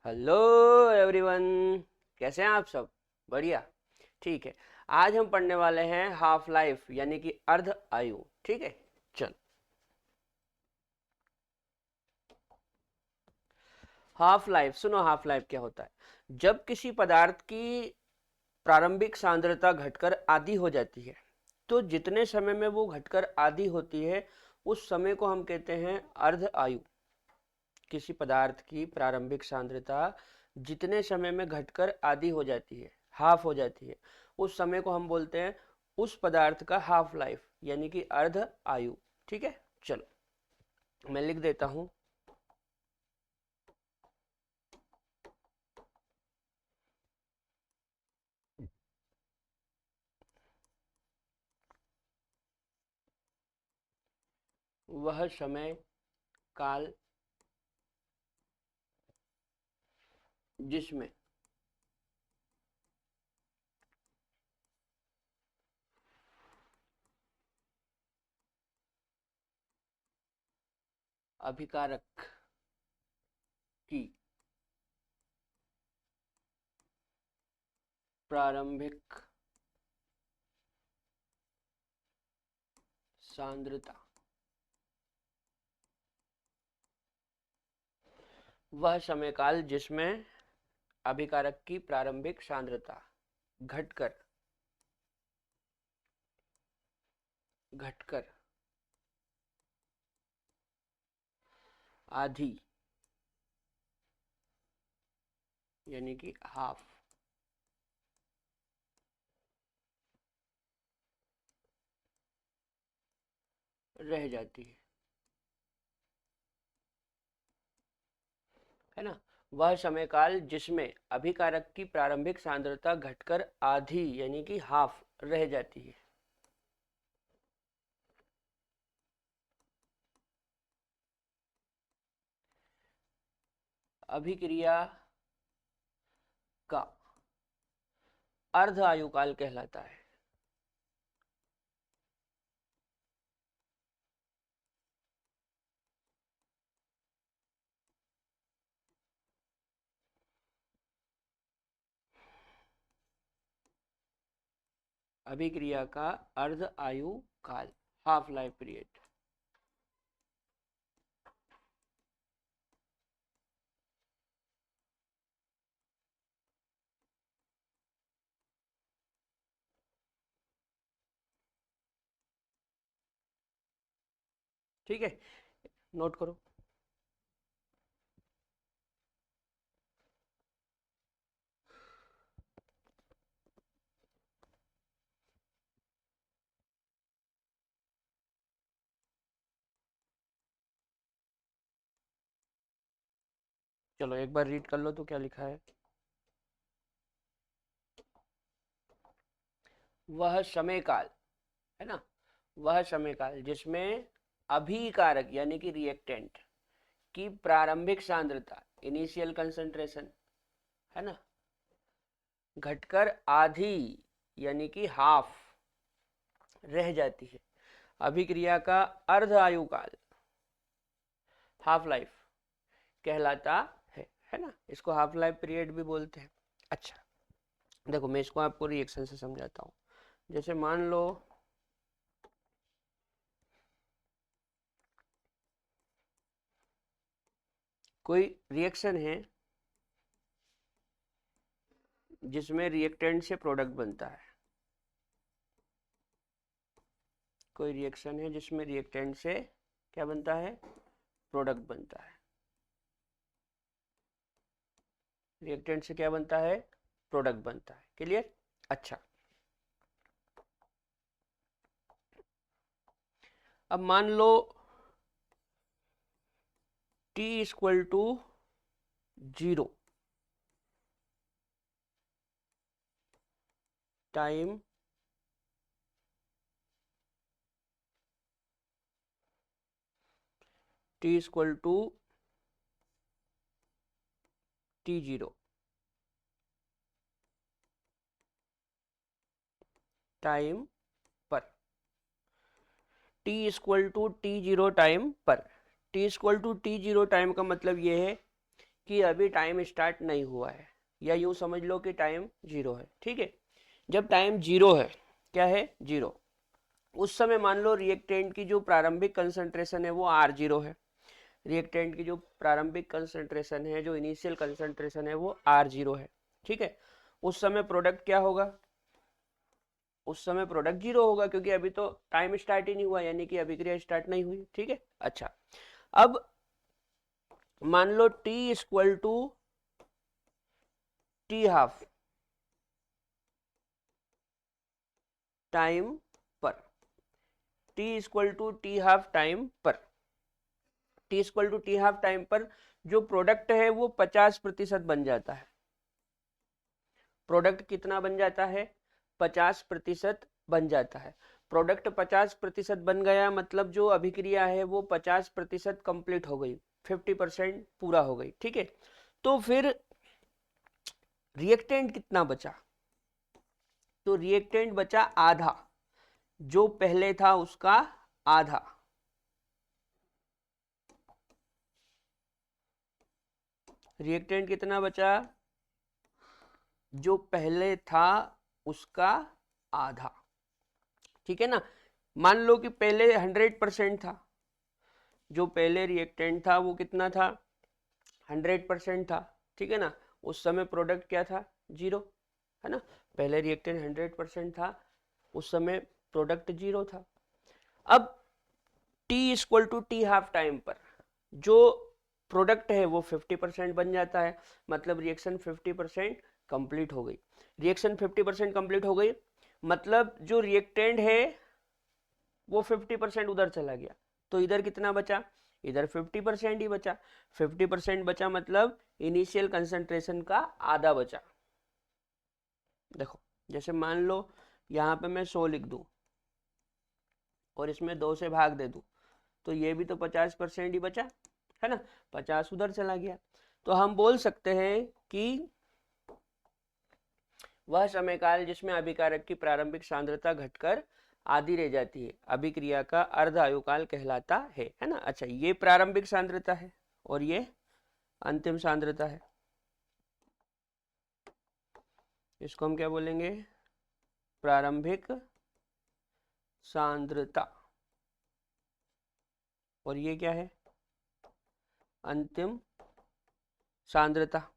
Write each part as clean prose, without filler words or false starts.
Hello everyone. कैसे हैं आप सब? बढ़िया। ठीक है। आज हम पढ़ने वाले हैं हाफ लाइफ यानी कि अर्ध आयु। ठीक है, चल। हाफ लाइफ सुनो, हाफ लाइफ क्या होता है? जब किसी पदार्थ की प्रारंभिक सांद्रता घटकर आधी हो जाती है, तो जितने समय में वो घटकर आधी होती है उस समय को हम कहते हैं अर्ध आयु। किसी पदार्थ की प्रारंभिक सांद्रता जितने समय में घटकर आधी हो जाती है, हाफ हो जाती है, उस समय को हम बोलते हैं उस पदार्थ का हाफ लाइफ यानी कि अर्ध आयु। ठीक है, चलो मैं लिख देता हूं। वह समय काल जिसमें अभिकारक की प्रारंभिक सांद्रता, वह समय काल जिसमें अभिकारक की प्रारंभिक सांद्रता घटकर घटकर आधी यानी कि हाफ रह जाती है ना। वह समय काल जिसमें अभिकारक की प्रारंभिक सांद्रता घटकर आधी यानी कि हाफ रह जाती है। अभिक्रिया का अर्ध आयुकाल कहलाता है। अभिक्रिया का अर्ध आयु काल, हाफ लाइफ पीरियड। ठीक है, नोट करो। चलो एक बार रीड कर लो तो क्या लिखा है। वह समय काल, है ना, वह समय काल जिसमें अभिकारक यानी कि रिएक्टेंट की प्रारंभिक सांद्रता, इनिशियल कंसंट्रेशन, है ना, घटकर आधी यानी कि हाफ रह जाती है। अभिक्रिया का अर्ध आयु काल, हाफ लाइफ कहलाता है ना। इसको हाफ लाइफ पीरियड भी बोलते हैं। अच्छा, देखो मैं इसको आपको रिएक्शन से समझाता हूँ। जैसे मान लो कोई रिएक्शन है जिसमें रिएक्टेंट से प्रोडक्ट बनता है। कोई रिएक्शन है जिसमें रिएक्टेंट से क्या बनता है? प्रोडक्ट बनता है। रिएक्टेंट से क्या बनता है? प्रोडक्ट बनता है। क्लियर? अच्छा, अब मान लो T equal to 0 time T equal to T0 time पर। T equal to T0 time पर। T equal to T0 time का मतलब ये है कि अभी टाइम स्टार्ट नहीं हुआ है, या यूं समझ लो कि टाइम 0 है। ठीक है, जब टाइम 0 है, क्या है 0, उस समय मान लो रिएक्टेंट की जो प्रारंभिक कंसंट्रेशन है वो R0 है। रिएक्टेंट की जो प्रारंभिक कंसंट्रेशन है, जो इनिशियल कंसंट्रेशन है वो R0 है। ठीक है, उस समय प्रोडक्ट क्या होगा, उस समय प्रोडक्ट 0 होगा, क्योंकि अभी तो टाइम स्टार्ट ही नहीं हुआ, यानी कि अभिक्रिया स्टार्ट नहीं हुई। ठीक है, अच्छा, अब मान लो T equal to T half time पर, T equal to T half time पर, T equal to T half time पर जो प्रोडक्ट है वो 50% बन जाता है। प्रोडक्ट कितना बन जाता है, 50% बन जाता है। प्रोडक्ट 50% बन गया, मतलब जो अभिक्रिया है वो 50% कंप्लीट हो गई, 50% पूरा हो गई। ठीक है, तो फिर रिएक्टेंट कितना बचा, तो रिएक्टेंट बचा आधा, जो पहले था उसका आधा। रिएक्टेंट कितना बचा, जो पहले था उसका आधा। ठीक है ना, मान लो कि पहले 100% था, जो पहले रिएक्टेंट था वो कितना था, 100% था। ठीक है ना, उस समय प्रोडक्ट क्या था, 0, है ना, पहले रिएक्टेंट 100% था, उस समय प्रोडक्ट 0 था। अब T equal to T half time पर जो प्रोडक्ट है वो 50% बन जाता है, मतलब रिएक्शन 50% कंप्लीट हो गई। रिएक्शन 50% कंप्लीट हो गई, मतलब जो रिएक्टेंट है वो 50% उधर चला गया, तो इधर कितना बचा, इधर 50% ही बचा। 50% बचा मतलब इनिशियल कंसंट्रेशन का आधा बचा। देखो, जैसे मान लो यहाँ पे मैं 100 लिख दूं और इसमें 2 से भाग दे दूं, तो ये भी तो 50% ही बचा, है ना, 50 उधर चला गया। तो हम बोल सकते हैं कि वह समय काल जिसमें अभिकारक की प्रारंभिक सांद्रता घटकर आधी रह जाती है, अभिक्रिया का अर्ध आयुकाल कहलाता है ना। अच्छा, ये प्रारंभिक सांद्रता है और ये अंतिम सांद्रता है, इसको हम क्या बोलेंगे, प्रारंभिक सांद्रता, और ये क्या है, अंतिम सांद्रता।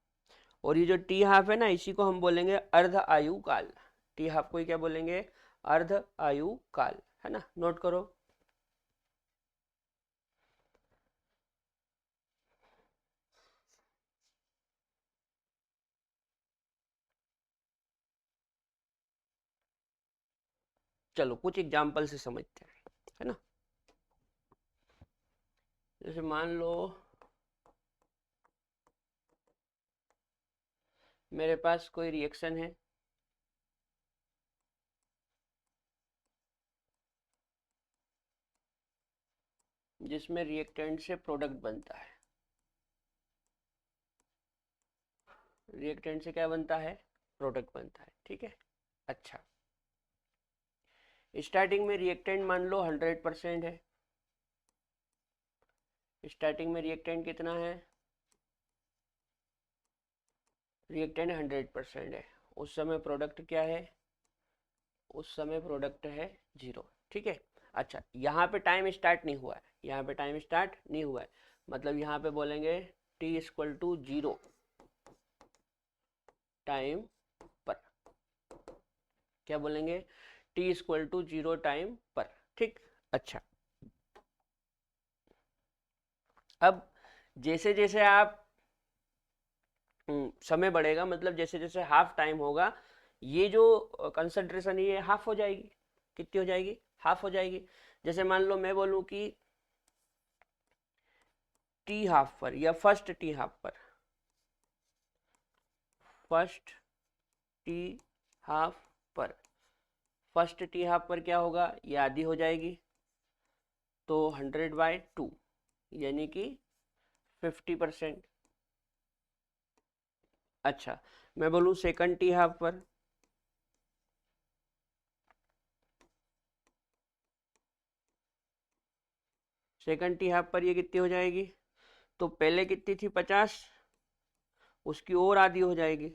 और ये जो टी हाफ है ना, इसी को हम बोलेंगे अर्ध आयु काल। टी हाफ को ही क्या बोलेंगे, अर्ध आयु काल, है ना, नोट करो। चलो कुछ एग्जाम्पल से समझते हैं, है ना। जैसे मान लो मेरे पास कोई रिएक्शन है, जिसमें रिएक्टेंट से प्रोडक्ट बनता है। रिएक्टेंट से क्या बनता है, प्रोडक्ट बनता है। ठीक है, अच्छा, स्टार्टिंग में रिएक्टेंट मान लो 100% है। स्टार्टिंग में रिएक्टेंट कितना है, रिएक्टेंट 100% है। उस समय प्रोडक्ट क्या है, उस समय प्रोडक्ट है 0। ठीक है, अच्छा, यहाँ पे टाइम स्टार्ट नहीं हुआ है, यहाँ पे टाइम स्टार्ट नहीं हुआ है, मतलब यहाँ पे बोलेंगे T इक्वल टू 0 टाइम पर, क्या बोलेंगे, T इक्वल टू 0 टाइम पर। ठीक, अच्छा, अब जैसे जैसे आप समय बढ़ेगा, मतलब जैसे जैसे हाफ टाइम होगा, ये जो कंसंट्रेशन ये हाफ हो जाएगी। कितनी हो जाएगी, हाफ हो जाएगी। जैसे मान लो मैं बोलूं कि टी हाफ पर या फर्स्ट टी हाफ पर, फर्स्ट टी हाफ पर, फर्स्ट टी हाफ पर क्या होगा, ये आधी हो जाएगी, तो 100/2 यानी कि 50%। अच्छा, मैं बोलूं सेकंड टी हाफ पर, सेकंड टी हाफ पर ये कितनी हो जाएगी, तो पहले कितनी थी 50, उसकी और आधी हो जाएगी,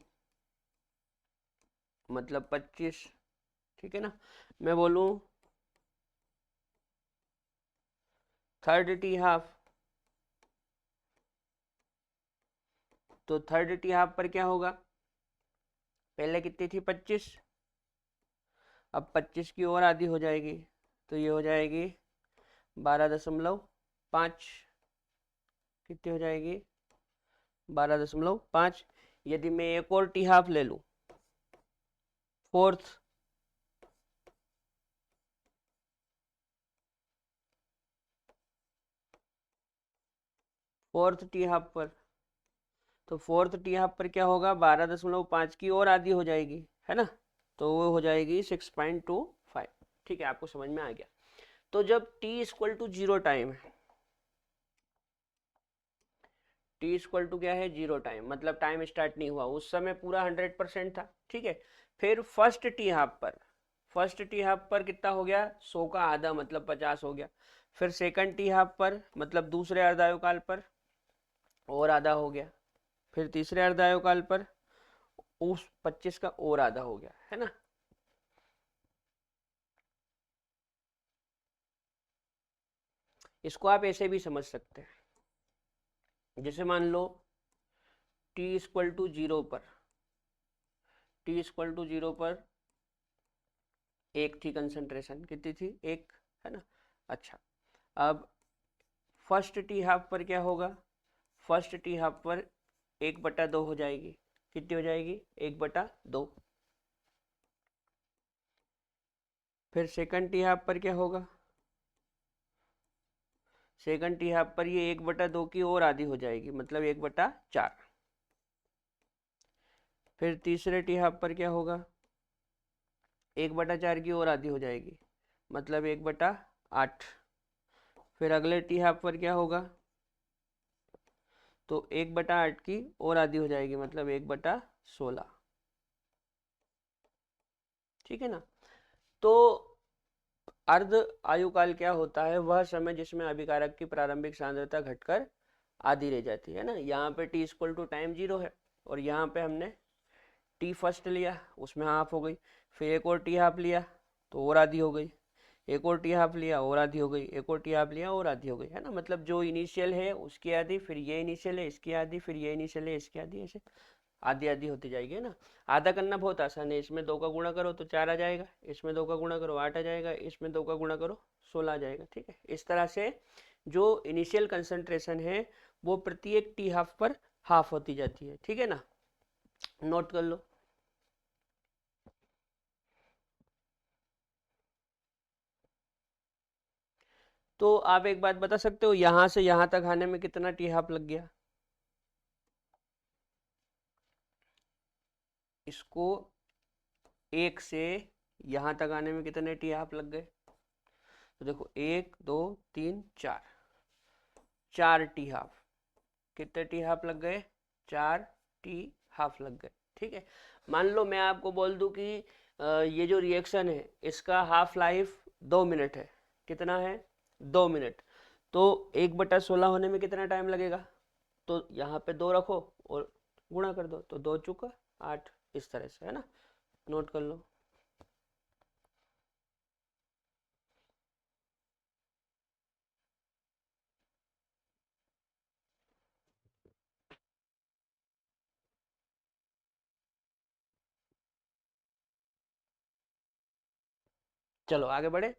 मतलब 25, ठीक है ना। मैं बोलूं थर्ड टी हाफ, तो थर्ड टी हाफ पर क्या होगा, पहले कितनी थी 25, अब 25 की और आधी हो जाएगी, तो ये हो जाएगी 12.5, कितनी हो जाएगी 12.5। यदि मैं एक और टी हाफ ले लूं, फोर्थ, फोर्थ टी हाफ पर, तो फोर्थ टी हाफ पर क्या होगा, 12.5 की और आधी हो जाएगी, है ना, तो वो हो जाएगी 6.25। ठीक है, आपको समझ में आ गया। तो जब t equal to zero time है, t इक्वल टू क्या है, जीरो टाइम, मतलब टाइम स्टार्ट नहीं हुआ, उस समय पूरा 100% था, ठीक है। फिर फर्स्ट टी हाफ पर, फर्स्ट टी हाफ पर कितना हो गया, 100 का आधा मतलब 50 हो गया। फिर सेकंड टी हाफ पर मतलब दूसरे अर्धायुकाल पर और आधा हो गया। फिर तीसरे अर्धायुकाल पर उस 25 का और आधा हो गया, है ना। इसको आप ऐसे भी समझ सकते हैं, जैसे मान लो t इक्वल टू जीरो पर, t इक्वल टू जीरो पर एक थी कंसंट्रेशन, कितनी थी, एक, है ना। अच्छा, अब फर्स्ट टी हाफ पर क्या होगा, फर्स्ट टी हाफ पर 1/2 हो जाएगी, कितनी हो जाएगी, 1/2। फिर सेकंड टी हाफ पर क्या होगा, सेकंड टी हाफ पर ये 1/2 की और आधी हो जाएगी, मतलब 1/4। फिर तीसरे टी हाफ पर क्या होगा, 1/4 की और आधी हो जाएगी, मतलब 1/8। फिर अगले टी हाफ पर क्या होगा, तो 1/8 की और आधी हो जाएगी, मतलब 1/16, ठीक है ना। तो अर्ध आयुकाल क्या होता है, वह समय जिसमें अभिकारक की प्रारंभिक सांद्रता घटकर आधी रह जाती है ना। यहाँ पे T equal to time zero है, और यहाँ पे हमने टी फर्स्ट लिया, उसमें हाफ हो गई। फिर एक और टी हाफ लिया तो और आधी हो गई, एक और टी हाफ लिया और आधी हो गई, एक और टी हाफ लिया और आधी हो गई, है ना। मतलब जो इनिशियल है उसकी आधी, फिर ये इनिशियल है इसकी आधी, फिर ये इनिशियल है इसकी आधी, ऐसे आधी आधी होती जाएगी, है ना। आधा करना बहुत आसान है, इसमें 2 का गुणा करो तो 4 आ जाएगा, इसमें 2 का गुणा करो 8 आ जाएगा, इसमें 2 का गुणा करो 16 आ जाएगा, ठीक है। इस तरह से जो इनिशियल कंसंट्रेशन है वो प्रत्येक टी हाफ पर हाफ होती जाती है, ठीक है ना। नोट कर लो। तो आप एक बात बता सकते हो, यहां से यहां तक आने में कितना टी हाफ लग गया, इसको एक से यहां तक आने में कितने टी हाफ लग गए, तो देखो 1 2 3 4, 4 टी हाफ, कितने टी हाफ लग गए, 4 टी हाफ लग गए, ठीक है। मान लो मैं आपको बोल दूं कि ये जो रिएक्शन है इसका हाफ लाइफ 2 मिनट है, कितना है, 2 मिनट, तो 1/16 होने में कितना टाइम लगेगा, तो यहाँ पे 2 रखो और गुणा कर दो, तो 2 चुका 8, इस तरह से, है ना। नोट कर लो। चलो आगे बढ़े।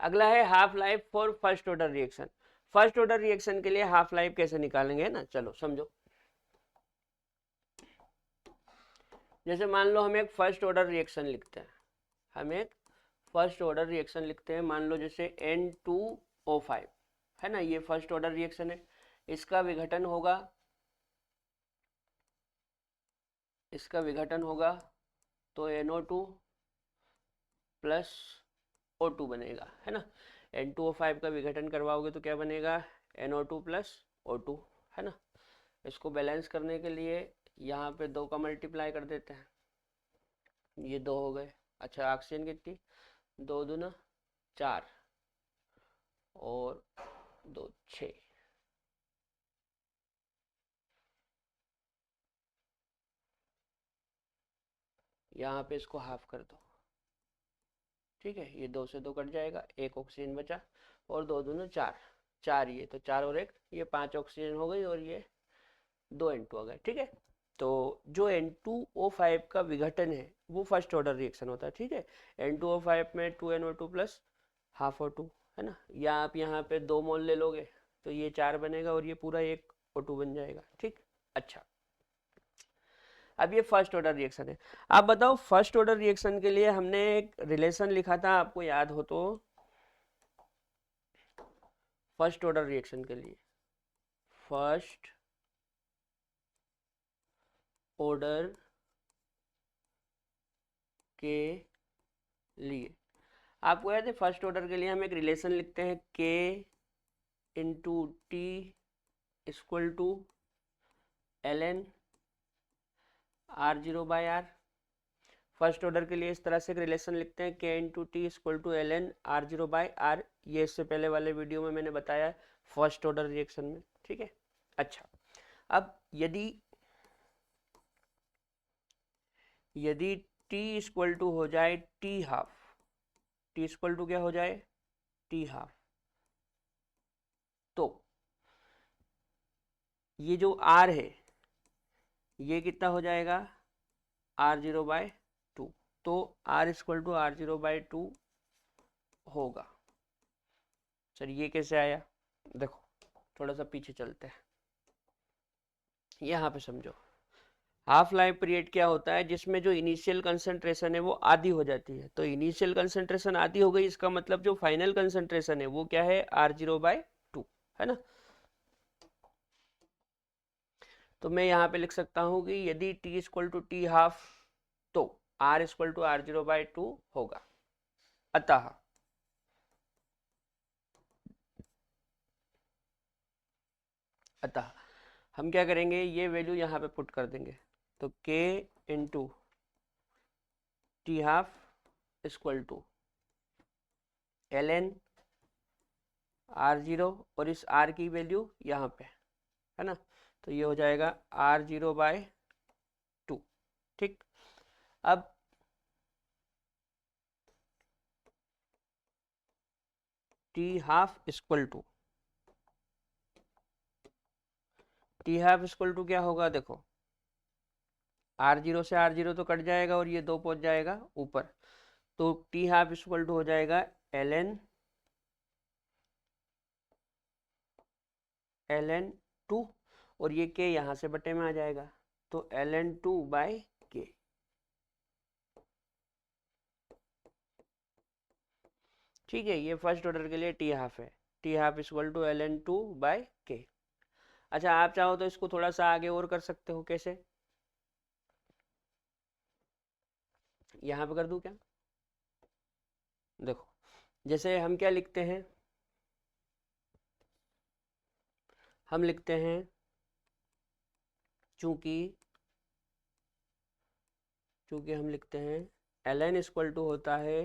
अगला है half life for first order reaction. First order reaction के लिए हाफ लाइफ कैसे निकालेंगे ना, चलो समझो। जैसे मान लो हम एक फर्स्ट ऑर्डर रिएक्शन लिखते हैं, हम एक फर्स्ट ऑर्डर रिएक्शन लिखते हैं, मान लो जैसे N2O5, है ना, ये फर्स्ट ऑर्डर रिएक्शन है। इसका विघटन होगा, इसका विघटन होगा तो NO2 प्लस O2 बनेगा, है ना। N2O5 का विघटन करवाओगे तो क्या बनेगा, NO2 प्लस O2, है ना। इसको बैलेंस करने के लिए यहाँ पे 2 का मल्टीप्लाई कर देते हैं, ये 2 हो गए। अच्छा, ऑक्सीजन कितनी, 2 दूना 4 और 2 6, यहाँ पे इसको हाफ कर दो, ठीक है, ये 2 से 2 कट जाएगा, 1 ऑक्सीजन बचा, और 2 दूनी 4, 4 ये, तो 4 और 1 ये 5 ऑक्सीजन हो गई, और ये 2 N2 आ गए, ठीक है। तो जो N2O5 का विघटन है वो फर्स्ट ऑर्डर रिएक्शन होता है, ठीक है। N2O5 में 2NO2 प्लस हाफ O2, है ना, या आप यहाँ पे 2 मोल ले लोगे तो ये 4 बनेगा, और ये पूरा 1 O2 बन जाएगा, ठीक। अच्छा, अब ये फर्स्ट ऑर्डर रिएक्शन है। आप बताओ, फर्स्ट ऑर्डर रिएक्शन के लिए हमने एक रिलेशन लिखा था, आपको याद हो तो, फर्स्ट ऑर्डर रिएक्शन के लिए, फर्स्ट ऑर्डर के लिए आपको याद है, फर्स्ट ऑर्डर के लिए हम एक रिलेशन लिखते हैं, K into T equal to ln R0/R। First order के लिए इस तरह से एक रिलेशन लिखते हैं, K into T equal to ln R0/R। ये इससे पहले वाले वीडियो में मैंने बताया है फर्स्ट ऑर्डर रिएक्शन में, ठीक है। अच्छा, अब यदि T इक्वल टू हो जाए T half, T equal to क्या हो जाए, T हाफ, तो ये जो R है ये कितना हो जाएगा, R0/2। तो R इक्वल टू R0/2 होगा। सर ये कैसे आया, देखो थोड़ा सा पीछे चलते हैं, यहाँ पे समझो। हाफ लाइफ पीरियड क्या होता है, जिसमें जो इनिशियल कंसंट्रेशन है वो आधी हो जाती है। तो इनिशियल कंसंट्रेशन आधी हो गई, इसका मतलब जो फाइनल कंसंट्रेशन है वो क्या है, R0/2, है ना। तो मैं यहाँ पे लिख सकता हूँ कि यदि T equal to T half तो R इक्वल टू R0/2 होगा। अतः हम क्या करेंगे, ये वैल्यू यहाँ पे पुट कर देंगे, तो K into T half equal to ln R0, और इस R की वैल्यू यहाँ पे, है ना, तो ये हो जाएगा R0/2, ठीक। अब टी हाफ इक्वल टू क्या होगा, देखो R0 से R0 तो कट जाएगा, और ये 2 पहुंच जाएगा ऊपर, तो टी हाफ इक्वल टू हो जाएगा ln 2, और ये k यहाँ से बटे में आ जाएगा, तो ln2/k, ठीक है। ये फर्स्ट ऑर्डर के लिए टी हाफ है, T half equal to ln2/k। अच्छा, आप चाहो तो इसको थोड़ा सा आगे और कर सकते हो, कैसे, यहाँ पे कर दूं क्या, देखो जैसे हम क्या लिखते हैं, हम लिखते हैं चूंकि हम लिखते हैं ln इक्वल टू होता है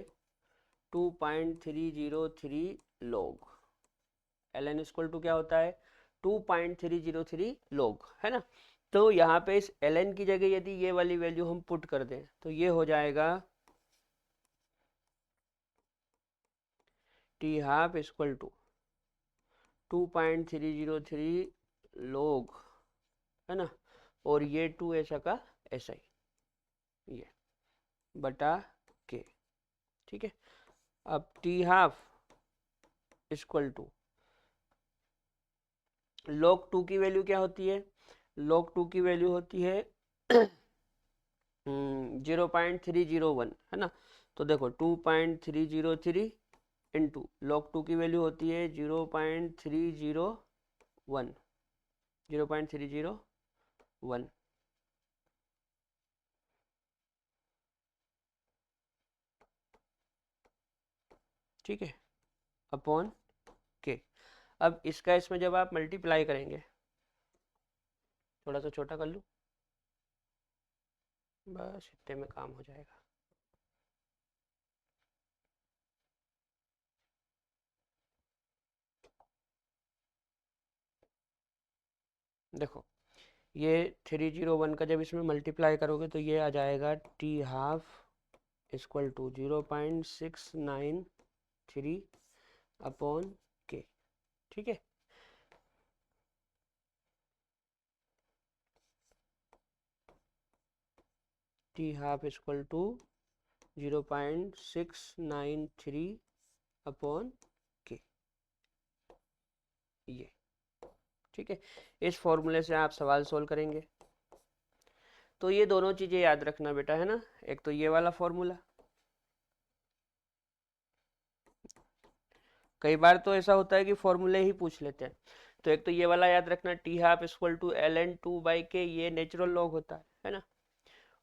2.303 log। ln इक्वल टू क्या होता है, 2.303 log, है ना। तो यहाँ पे इस ln की जगह यदि ये वाली वैल्यू हम पुट कर दें तो ये हो जाएगा T half equal to 2.303 log, है ना, और ये 2 ऐसा का ऐसा ही, ये बटा के, ठीक है। अब T half equal to log 2 की वैल्यू क्या होती है, log 2 की वैल्यू होती है 0.301, है ना। तो देखो 2.303 इंटू log 2 की वैल्यू होती है 0.301, 0.301, ठीक है, अपॉन के। अब इसका इसमें जब आप मल्टीप्लाई करेंगे, थोड़ा सा छोटा कर लूँ, बस इतने में काम हो जाएगा। देखो ये 301 का जब इसमें मल्टीप्लाई करोगे तो ये आ जाएगा T half equal to 0.693 upon के। ठीक है, T half equal to 0.693 upon के, ये। ठीक है, इस फॉर्मूले से आप सवाल सोल्व करेंगे। तो ये दोनों चीजें याद रखना बेटा, है ना। एक तो ये वाला फॉर्मूला, कई बार तो ऐसा होता है कि फॉर्मूले ही पूछ लेते हैं। तो एक तो ये वाला याद रखना, T half equal to ln2/k, ये नेचुरल लॉग होता है ना।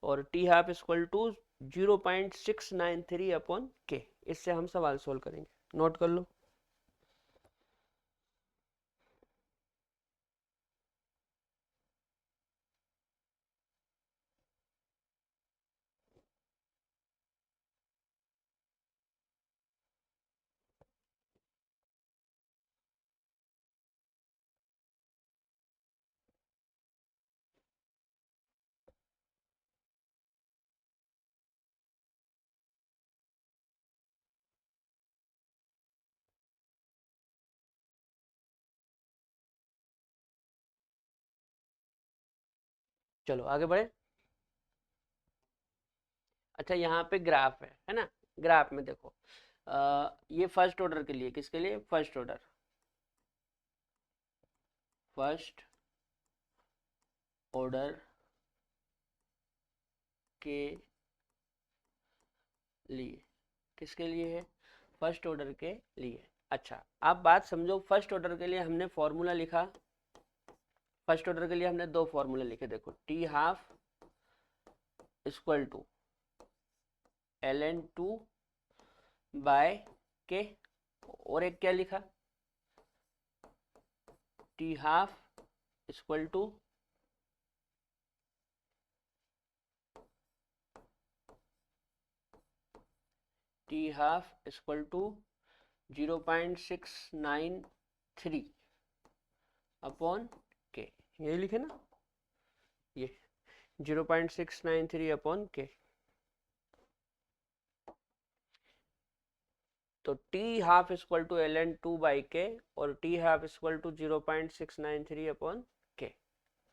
और T half equal to 0.693 upon के, इससे हम सवाल सोल्व करेंगे। नोट कर लो। चलो आगे बढ़े। अच्छा, यहाँ पे ग्राफ है ना। ग्राफ में देखो, ये फर्स्ट ऑर्डर के लिए, किसके लिए? फर्स्ट ऑर्डर, फर्स्ट ऑर्डर के लिए। किसके लिए है? फर्स्ट ऑर्डर के लिए। अच्छा, आप बात समझो, फर्स्ट ऑर्डर के लिए हमने फॉर्मूला लिखा। फर्स्ट ऑर्डर के लिए हमने दो फॉर्मूले लिखे, देखो, T half equal to ln2/k, और एक क्या लिखा? T half equal to T half equal to 0.693 upon के, ये लिखे ना, ये 0.693 अपॉन के। तो T half equal to ln2/k और T half equal to 0.693 upon के।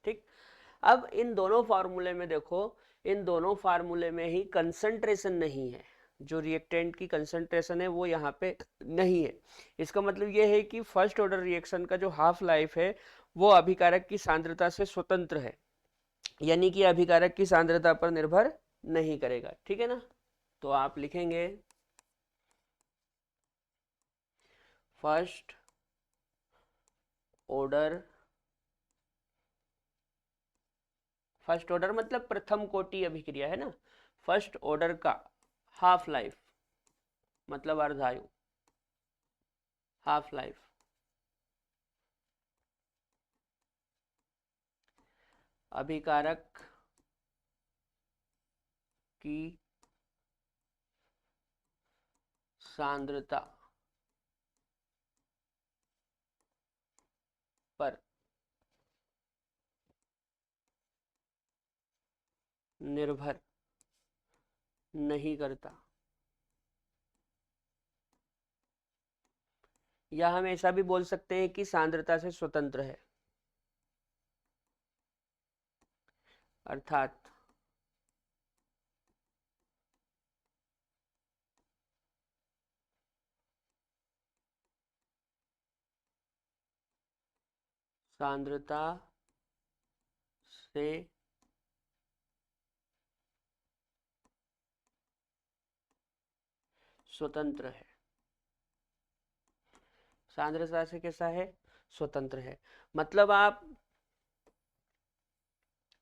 ठीक, अब इन दोनों फार्मूले में देखो, इन दोनों फार्मूले में ही कंसंट्रेशन नहीं है। जो रिएक्टेंट की कंसंट्रेशन है वो यहाँ पे नहीं है। इसका मतलब ये है कि फर्स्ट ऑर्डर रिएक्शन का जो हाफ लाइफ है वो अभिकारक की सांद्रता से स्वतंत्र है, यानी कि अभिकारक की सांद्रता पर निर्भर नहीं करेगा। ठीक है ना। तो आप लिखेंगे फर्स्ट ऑर्डर, फर्स्ट ऑर्डर मतलब प्रथम कोटि अभिक्रिया, है ना। फर्स्ट ऑर्डर का हाफ लाइफ मतलब अर्धायु, हाफ लाइफ, अभिकारक की सांद्रता पर निर्भर नहीं करता, या हम ऐसा भी बोल सकते हैं कि सांद्रता से स्वतंत्र है। अर्थात सांद्रता से स्वतंत्र है। सांद्रता से कैसा है? स्वतंत्र है। मतलब आप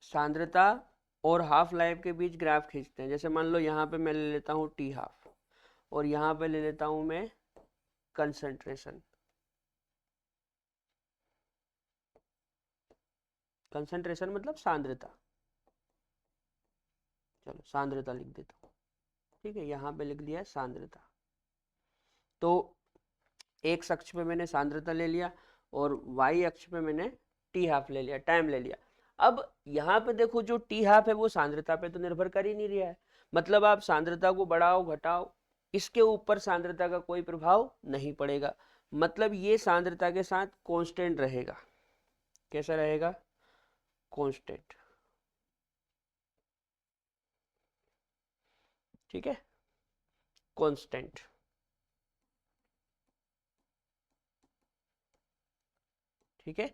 सांद्रता और हाफ लाइफ के बीच ग्राफ खींचते हैं। जैसे मान लो यहाँ पे मैं ले लेता हूँ टी हाफ और यहाँ पे ले लेता हूँ मैं कंसंट्रेशन। कंसंट्रेशन मतलब सांद्रता, चलो सांद्रता लिख देता हूँ। ठीक है, यहाँ पे लिख दिया सांद्रता। तो एक अक्ष पे मैंने सांद्रता ले लिया और वाई अक्ष पे मैंने टी हाफ ले लिया, टाइम ले लिया। अब यहाँ पे देखो जो टी हाफ है वो सांद्रता पे तो निर्भर कर ही नहीं रहा है, मतलब आप सांद्रता को बढ़ाओ घटाओ इसके ऊपर सांद्रता का कोई प्रभाव नहीं पड़ेगा, मतलब ये सांद्रता के साथ कांस्टेंट रहेगा। कैसा रहेगा? कांस्टेंट। ठीक है, कांस्टेंट। ठीक है,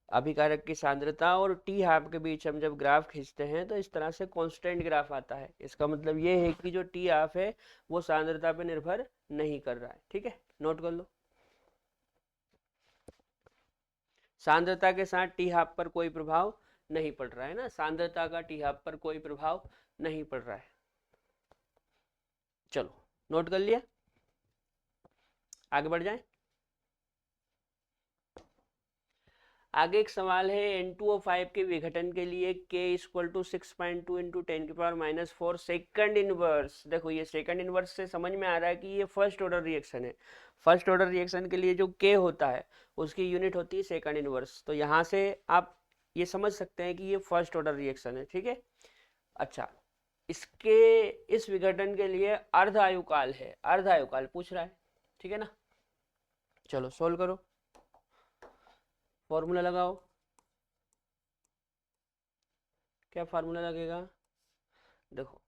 अभिकारक की सांद्रता और टी हाफ के बीच हम जब ग्राफ खींचते हैं तो इस तरह से कांस्टेंट ग्राफ आता है। इसका मतलब ये है कि जो टी हाफ है वो सांद्रता पे निर्भर नहीं कर रहा है। ठीक है, नोट कर लो। सांद्रता के साथ टी हाफ पर कोई प्रभाव नहीं पड़ रहा है ना, सांद्रता का टी हाफ पर कोई प्रभाव नहीं पड़ रहा है। चलो नोट कर लिया, आगे बढ़ जाएं। आगे एक सवाल है N2O5 के विघटन के लिए K equal to 6.2 into 10⁻⁴ second inverse. देखो ये सेकंड इनवर्स से समझ में आ रहा है कि ये फर्स्ट ऑर्डर रिएक्शन है। फर्स्ट ऑर्डर रिएक्शन के लिए जो K होता है उसकी यूनिट होती है सेकंड इनवर्स, तो यहाँ से आप ये समझ सकते हैं कि ये फर्स्ट ऑर्डर रिएक्शन है। ठीक है, अच्छा इसके इस विघटन के लिए अर्ध आयुकाल है, अर्ध आयुकाल पूछ रहा है। ठीक है ना, चलो सोल्व करो, फॉर्मूला लगाओ। क्या फार्मूला लगेगा? देखो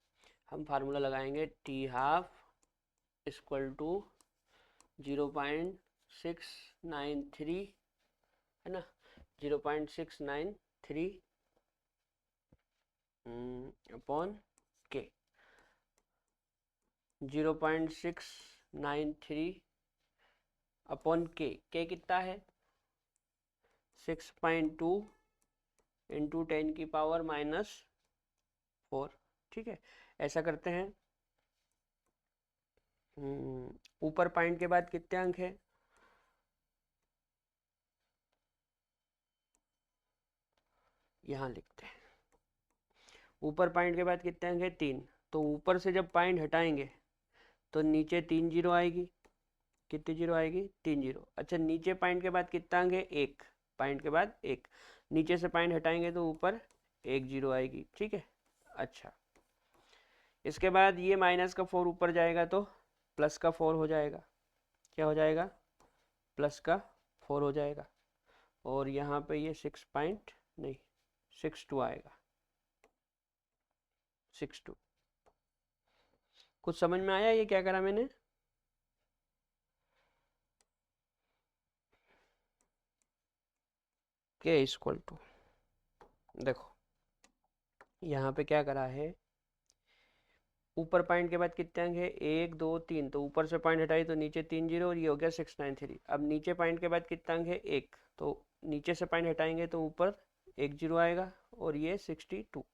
हम फार्मूला लगाएंगे टी हाफ इक्वल टू 0.693, है ना, 0.693 अपॉन के, 0.693 अपॉन के कितना है? 6.2 इंटू 10⁻⁴। ठीक है, ऐसा करते हैं। ऊपर पॉइंट के बाद कितने अंक है? यहाँ लिखते हैं, ऊपर पॉइंट के बाद कितने अंक है? 3। तो ऊपर से जब पॉइंट हटाएंगे तो नीचे 3 जीरो आएगी। कितनी जीरो आएगी? 3 जीरो। अच्छा नीचे पॉइंट के बाद कितना अंक है? 1। पॉइंट के बाद 1, नीचे से पॉइंट हटाएंगे तो ऊपर 1 जीरो आएगी। ठीक है, अच्छा इसके बाद ये माइनस का 4 ऊपर जाएगा तो प्लस का 4 हो जाएगा। क्या हो जाएगा? प्लस का 4 हो जाएगा, और यहाँ पे ये 6.62 आएगा। 62। कुछ समझ में आया ये क्या करा मैंने? के इक्वल टू, देखो यहाँ पे क्या करा है, ऊपर पॉइंट के बाद कितने अंक है? 1 2 3, तो ऊपर से पॉइंट हटाई तो नीचे 3 जीरो, और ये हो गया 693। अब नीचे पॉइंट के बाद कितना अंक है? 1, तो नीचे से पॉइंट हटाएंगे तो ऊपर 1 जीरो आएगा, और ये 62,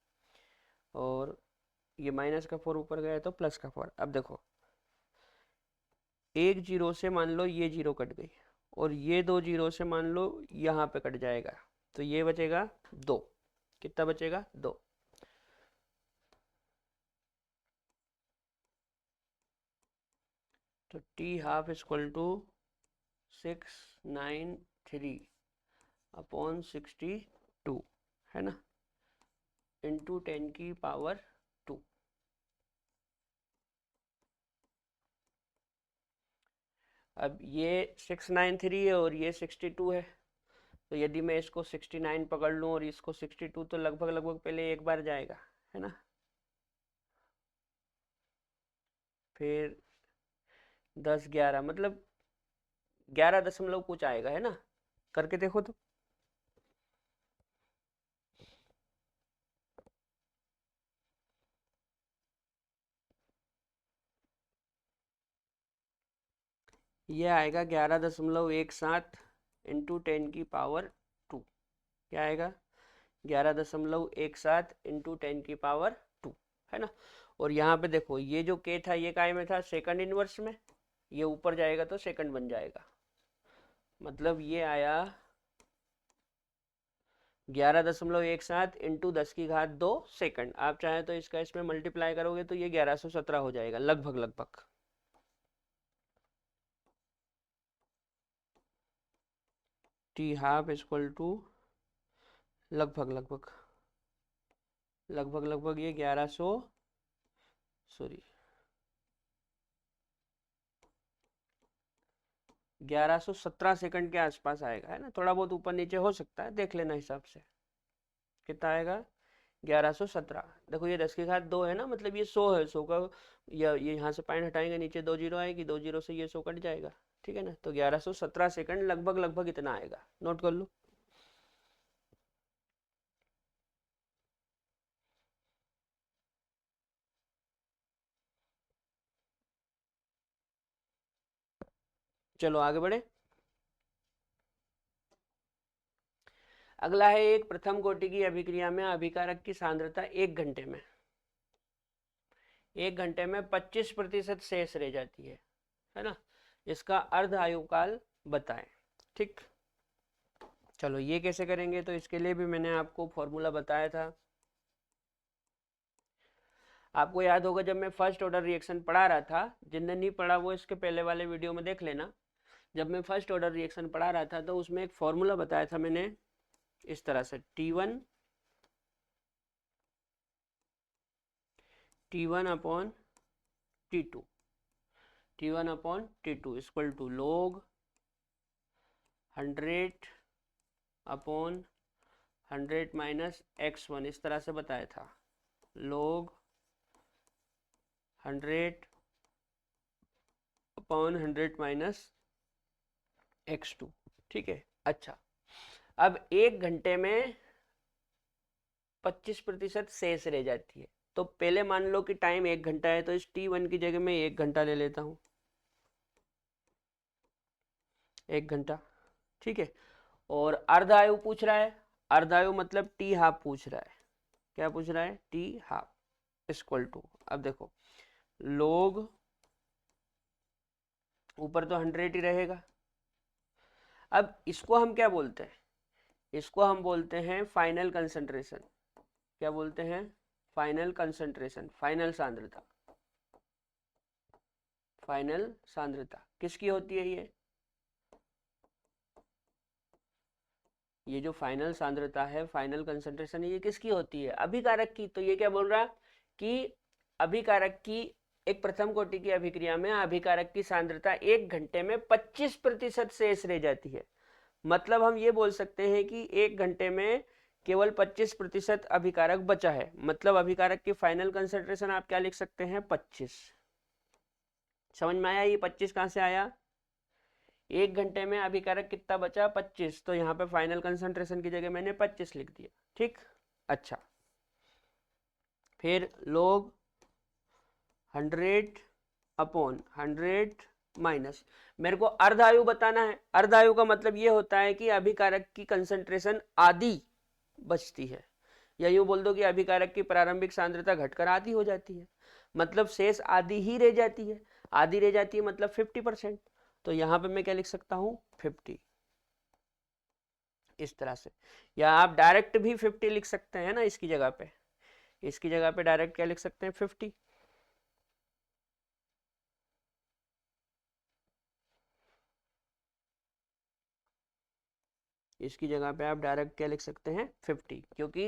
और ये माइनस का 4 ऊपर गया तो प्लस का 4। अब देखो 1 जीरो से मान लो ये जीरो कट गई, और ये 2 जीरो से मान लो यहाँ पे कट जाएगा, तो ये बचेगा 2। कितना बचेगा? 2। तो T half equal to 693 upon 62, है ना, इंटू 10⁻²। अब ये 693 है और ये 62 है, तो यदि मैं इसको 69 पकड़ लूँ और इसको 62, तो लगभग लगभग पहले एक बार जाएगा, है ना, फिर 10 11, मतलब 11 दशमलव कुछ आएगा, है ना, करके देखो तो। ये आएगा 11.17 इंटू 10⁻²। क्या आएगा? 11.17 इंटू 10⁻², है ना। और यहाँ पे देखो ये जो के था ये काय में था? सेकंड इनवर्स में। ये ऊपर जाएगा तो सेकंड बन जाएगा, मतलब ये आया 11.17 इंटू 10⁻² सेकंड। आप चाहे तो इसका इसमें मल्टीप्लाई करोगे तो ये 1117 हो जाएगा, लगभग लगभग। टी हाफ इक्वल टू लगभग लगभग लगभग लगभग ये 1100 सॉरी 1117 सेकंड के आसपास आएगा, है ना, थोड़ा बहुत ऊपर नीचे हो सकता है, देख लेना हिसाब से। कितना आएगा? 1117। देखो ये 10 की घात 2 है ना, मतलब ये 100 है, 100 का ये यहाँ से पॉइंट हटाएंगे, नीचे 2 जीरो आएगी, 2 जीरो से ये 100 कट जाएगा, ठीक है ना, तो 1117 सेकंड लगभग लगभग इतना आएगा, नोट कर लो। चलो आगे बढ़े। अगला है एक प्रथम कोटि की अभिक्रिया में अभिकारक की सांद्रता 1 घंटे में 25% शेष रह जाती है ना, इसका अर्ध आयुकाल बताएं। ठीक, चलो ये कैसे करेंगे, तो इसके लिए भी मैंने आपको फॉर्मूला बताया था। आपको याद होगा जब मैं फर्स्ट ऑर्डर रिएक्शन पढ़ा रहा था, जिनने नहीं पढ़ा वो इसके पहले वाले वीडियो में देख लेना। जब मैं फर्स्ट ऑर्डर रिएक्शन पढ़ा रहा था तो उसमें एक फॉर्मूला बताया था मैंने इस तरह से, T1 upon T2 equal to log 100 upon 100 minus x1, इस तरह से बताया था, log 100 अपॉन 100 माइनस x2, ठीक है। अच्छा, अब 1 घंटे में 25% शेष रह जाती है, तो पहले मान लो कि टाइम 1 घंटा है, तो इस T1 की जगह मैं 1 घंटा ले लेता हूँ, 1 घंटा, ठीक है। और अर्धायु पूछ रहा है, अर्धायु मतलब टी हाफ पूछ रहा है, क्या पूछ रहा है? टी हाफ इक्वल टू, अब देखो लोग ऊपर तो 100 ही रहेगा। अब इसको हम क्या बोलते हैं? इसको हम बोलते हैं फाइनल कंसंट्रेशन। क्या बोलते हैं? फाइनल कंसंट्रेशन, फाइनल सांद्रता। फाइनल सांद्रता किसकी होती है? ये जो फाइनल सांद्रता है, फाइनल कंसंट्रेशन, ये किसकी होती है? अभिकारक की। तो ये क्या बोल रहा कि अभिकारक की, एक प्रथम कोटि की अभिक्रिया में अभिकारक की सांद्रता 1 घंटे में 25% शेष रह जाती है। मतलब हम ये बोल सकते हैं कि 1 घंटे में केवल 25% अभिकारक बचा है, मतलब अभिकारक की फाइनल कंसंट्रेशन आप क्या लिख सकते हैं? 25। समझ में आया? ये 25 कहां से आया? 1 घंटे में अभिकारक कितना बचा? 25, तो यहाँ पे फाइनल कंसंट्रेशन की जगह मैंने 25 लिख दिया, ठीक। अच्छा, फिर log 100 अपॉन 100 माइनस, मेरे को अर्धायु बताना है। अर्धायु का मतलब ये होता है कि अभिकारक की कंसंट्रेशन आधी बचती है, या यूं बोल दो कि अभिकारक की प्रारंभिक सांद्रता घटकर आधी हो जाती है, मतलब शेष आधी ही रह जाती है। आधी रह जाती है मतलब 50%, तो यहां पे मैं क्या लिख सकता हूं? 50, इस तरह से। या आप डायरेक्ट भी 50 लिख सकते हैं ना, इसकी जगह पे, इसकी जगह पे डायरेक्ट क्या लिख सकते हैं? 50। इसकी जगह पे आप डायरेक्ट क्या लिख सकते हैं? 50, क्योंकि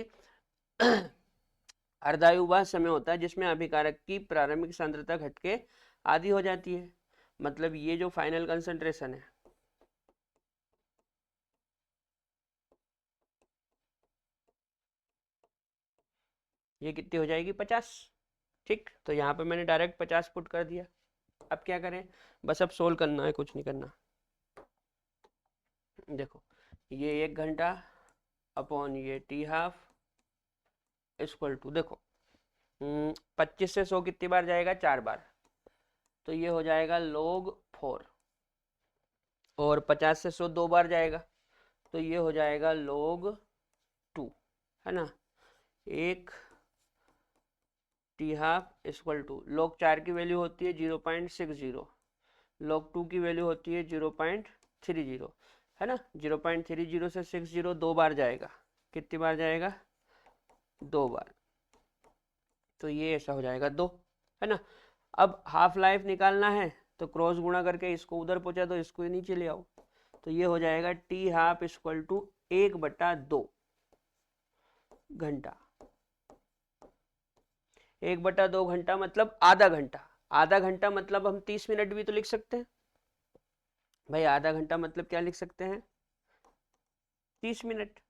अर्धायु वह समय होता है जिसमें अभिकारक की प्रारंभिक सांद्रता घट के आधी हो जाती है। मतलब ये जो फाइनल कंसंट्रेशन है, ये कितनी हो जाएगी? 50, ठीक। तो यहाँ पे मैंने डायरेक्ट 50 पुट कर दिया। अब क्या करें? बस अब सोल्व करना है, कुछ नहीं करना। देखो ये 1 घंटा अपॉन ये टी हाफ इक्वल टू, देखो 25 से 100 कितनी बार जाएगा? 4 बार, तो ये हो जाएगा log 4। और 50 से 100 2 बार जाएगा, तो ये हो जाएगा log 2, है ना। एक T half equal to, log 4 की वैल्यू होती है 0.60, log 2 की वैल्यू होती है 0.30, है ना। 0.30 से 60 2 बार जाएगा, कितनी बार जाएगा? 2 बार, तो ये ऐसा हो जाएगा 2, है ना। अब हाफ लाइफ निकालना है तो क्रॉस गुणा करके इसको उधर पहुंचा दो, इसको नीचे ले आओ, तो ये हो जाएगा टी हाफ इक्वल टू 1/2, घंटा, 1/2 घंटा मतलब आधा घंटा। आधा घंटा मतलब हम 30 मिनट भी तो लिख सकते हैं भाई। आधा घंटा मतलब क्या लिख सकते हैं? 30 मिनट।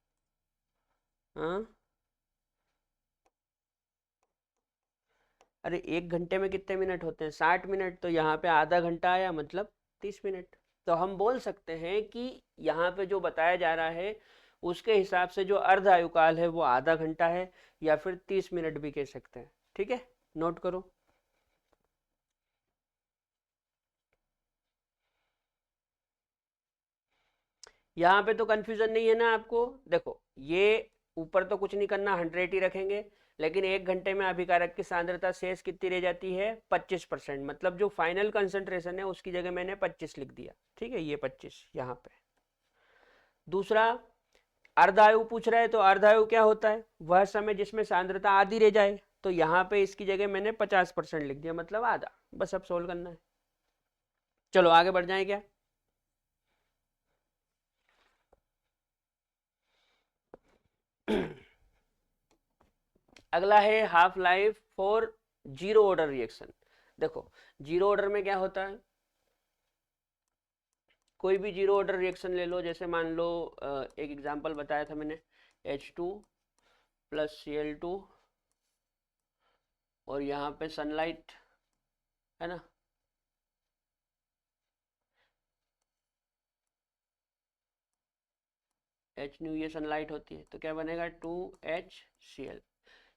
हाँ, अरे 1 घंटे में कितने मिनट होते हैं? 60 मिनट। तो यहाँ पे आधा घंटा आया मतलब 30 मिनट। तो हम बोल सकते हैं कि यहाँ पे जो बताया जा रहा है उसके हिसाब से जो अर्ध आयुकाल है वो आधा घंटा है, या फिर 30 मिनट भी कह सकते हैं। ठीक है, नोट करो। यहाँ पे तो कंफ्यूजन नहीं है ना आपको? देखो, ये ऊपर तो कुछ नहीं करना, 100 ही रखेंगे, लेकिन 1 घंटे में अभिकारक की सांद्रता शेष कितनी रह जाती है? 25%। मतलब जो फाइनल कंसंट्रेशन है उसकी जगह मैंने 25 लिख दिया। ठीक है, ये 25 यहाँ पे। दूसरा, अर्धायु पूछ रहा है, तो अर्धायु क्या होता है? वह समय जिसमें सांद्रता आधी रह जाए। तो यहाँ पे इसकी जगह मैंने 50% लिख दिया, मतलब आधा। बस अब सोल्व करना है। चलो आगे बढ़ जाए क्या? अगला है half life for zero order reaction. देखो, जीरो ऑर्डर में क्या होता है? कोई भी जीरो ऑर्डर रिएक्शन ले लो, जैसे मान लो एक एग्जांपल बताया था मैंने, H2 प्लस Cl2 और यहाँ पे सनलाइट है ना। H ये सनलाइट होती है, तो क्या बनेगा? 2HCl।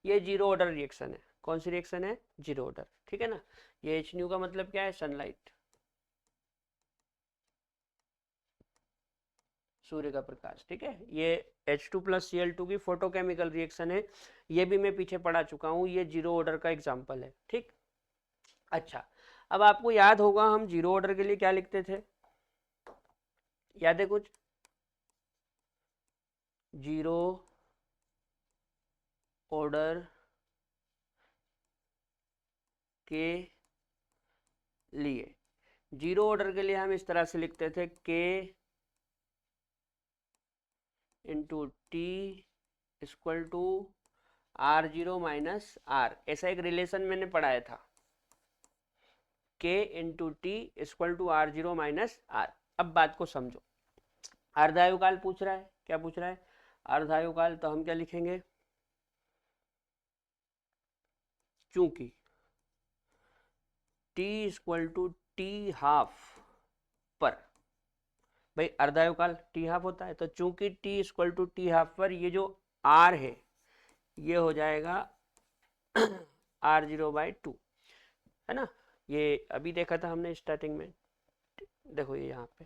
ये जीरो ऑर्डर रिएक्शन है। कौन सी रिएक्शन है? Zero order. ठीक है ना। ये H का मतलब क्या है? सनलाइट, सूर्य का प्रकाश। ठीक है, ये H2 प्लस Cl2 की फोटोकेमिकल रिएक्शन है। ये भी मैं पीछे पढ़ा चुका हूँ, ये जीरो ऑर्डर का एग्जाम्पल है। ठीक, अच्छा, अब आपको याद होगा हम जीरो ऑर्डर के लिए क्या लिखते थे? याद है कुछ? जीरो ऑर्डर के लिए, जीरो ऑर्डर के लिए हम इस तरह से लिखते थे, K into T equal to R0 minus R। ऐसा एक रिलेशन मैंने पढ़ाया था, K into T equal to R0 minus R। अब बात को समझो। अर्धायुकाल पूछ रहा है, क्या पूछ रहा है? अर्धायुकाल। तो हम क्या लिखेंगे? चूंकि T equal to T half पर, भाई अर्धायुकाल टी हाफ होता है, तो चूंकि T equal to T half पर ये जो R है ये हो जाएगा R0/2, है ना। ये अभी देखा था हमने स्टार्टिंग में। देखो ये यहाँ पे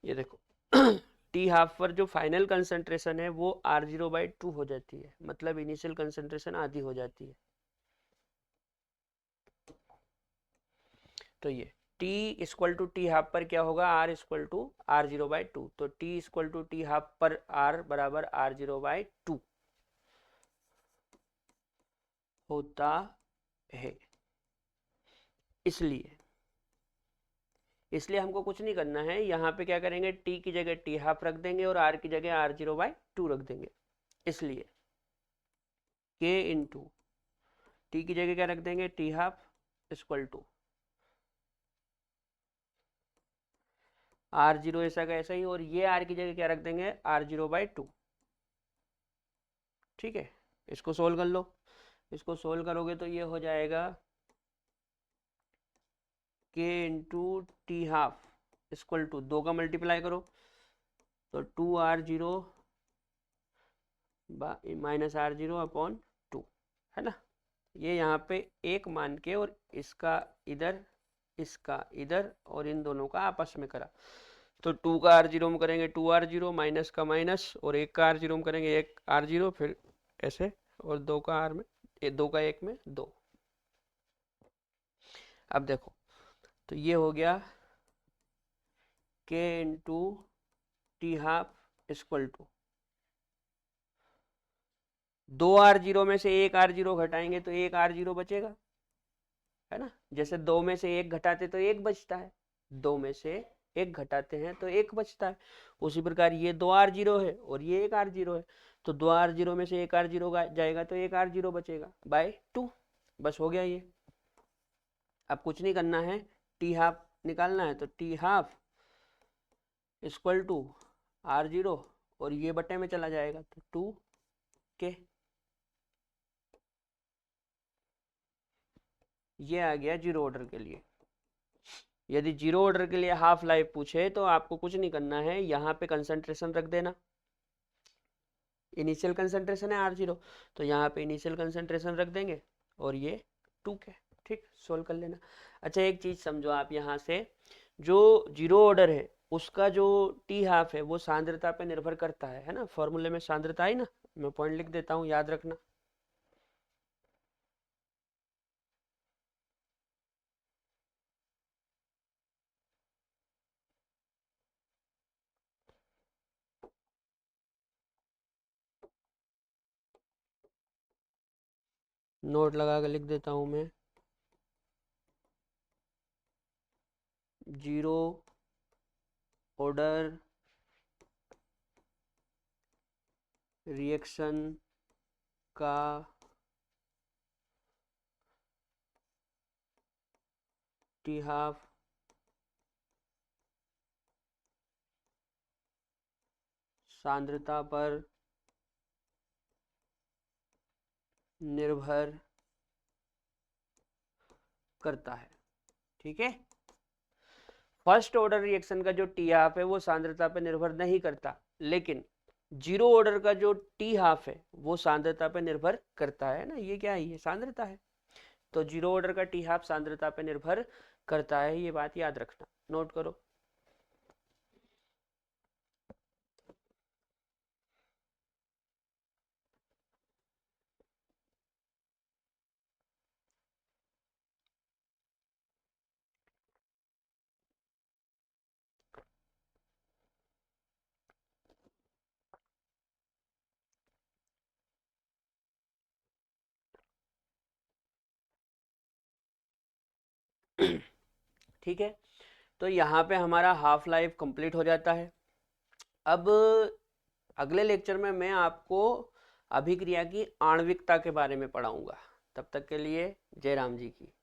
ये देखो टी हाफ पर जो फाइनल कंसंट्रेशन है वो R0/2 हो जाती है, मतलब इनिशियल कंसंट्रेशन आधी हो जाती है। तो ये T equal to T half पर क्या होगा? R equal to R0/2। तो T equal to T half पर R बराबर R0/2 होता है। इसलिए हमको कुछ नहीं करना है, यहाँ पे क्या करेंगे? T की जगह टी हाफ रख देंगे और R की जगह R0/2 रख देंगे। इसलिए K इंटू टी की जगह क्या रख देंगे? T half equal to R0 ऐसा का ऐसा ही, और ये R की जगह क्या रख देंगे? R0/2। ठीक है, इसको सोल्व कर लो। इसको सोल्व करोगे तो ये हो जाएगा K into T half equal to 2 का मल्टीप्लाई करो तो 2R0 माइनस R0 अपॉन 2, है ना। ये यहाँ पे एक मान के और इसका इधर और इन दोनों का आपस में करा, तो 2 का R0 में करेंगे 2R0, माइनस का माइनस, और 1 का R0 में करेंगे 1R0, फिर ऐसे, और 2 का R में 2 का 1 में 2। अब देखो, तो ये हो गया K into T half equal to 2R0 में से 1R0 घटाएंगे तो 1R0 बचेगा, है ना। जैसे 2 में से 1 घटाते तो 1 बचता है, 2 में से 1 घटाते हैं तो 1 बचता है। उसी प्रकार ये 2r0 है और ये 1r0 है, तो 2r0 में से 1r0 जाएगा तो 1r0 बचेगा बाय 2। बस हो गया ये। अब कुछ नहीं करना है, टी हाफ निकालना है, तो T half equal to r0 और ये बटे में चला जाएगा तो 2k। ये आ गया जीरो ऑर्डर के लिए। यदि जीरो ऑर्डर के लिए हाफ लाइफ पूछे तो आपको कुछ नहीं करना है, यहाँ पे कंसंट्रेशन रख देना। इनिशियल कंसंट्रेशन है r0, तो यहाँ पे इनिशियल कंसंट्रेशन रख देंगे और ये 2k। ठीक, सोल्व कर लेना। अच्छा एक चीज समझो आप, यहाँ से जो जीरो ऑर्डर है उसका जो टी हाफ है वो सांद्रता पे निर्भर करता है ना। फॉर्मूले में सांद्रता आई ना, मैं पॉइंट लिख देता हूँ, याद रखना। नोट लगा के लिख देता हूँ मैं, जीरो ऑर्डर रिएक्शन का टी हाफ सांद्रता पर निर्भर करता है। ठीक है, फर्स्ट ऑर्डर रिएक्शन का जो टी हाफ है वो सांद्रता पर निर्भर नहीं करता, लेकिन जीरो ऑर्डर का जो टी हाफ है वो सांद्रता पर निर्भर करता है ना। ये क्या है, ये सांद्रता है, तो जीरो ऑर्डर का टी हाफ सांद्रता पर निर्भर करता है, ये बात याद रखना, नोट करो। ठीक है, तो यहाँ पे हमारा हाफ लाइफ कंप्लीट हो जाता है। अब अगले लेक्चर में मैं आपको अभिक्रिया की आणविकता के बारे में पढ़ाऊंगा। तब तक के लिए जय राम जी की।